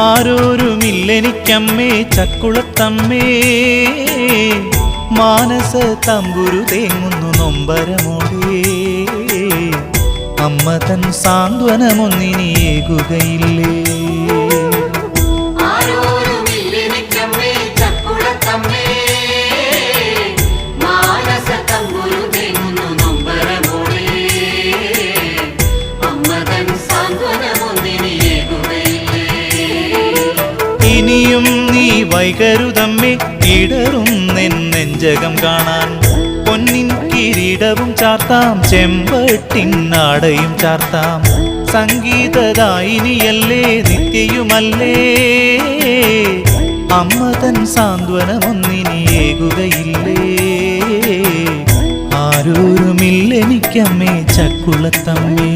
ആരോരുമില്ലെനിക്കമ്മേ ചക്കുളത്തമ്മേ, മാനസ തമ്പുരു തേങ്ങുന്നു നൊമ്പരമോടേ. അമ്മ തൻ സാന്ത്വനമൊന്നിനിയേകുകയില്ലേ? ഇനിയും നീ വൈകരുതമ്മേ, ഇടറും നെഞ്ചകം കാണാൻ. പൊന്നിൻ കിരീടവും ചാർത്താം, ചെമ്പട്ടിനാടയും ചാർത്താം. സംഗീതദായിനിയല്ലേ നിത്യയുമല്ലേ, അമ്മ തൻ സാന്ത്വനമൊന്നിനിയേകുകയില്ലേ? ആരോരുമില്ലെനിക്കമ്മേ ചക്കുളത്തമ്മേ.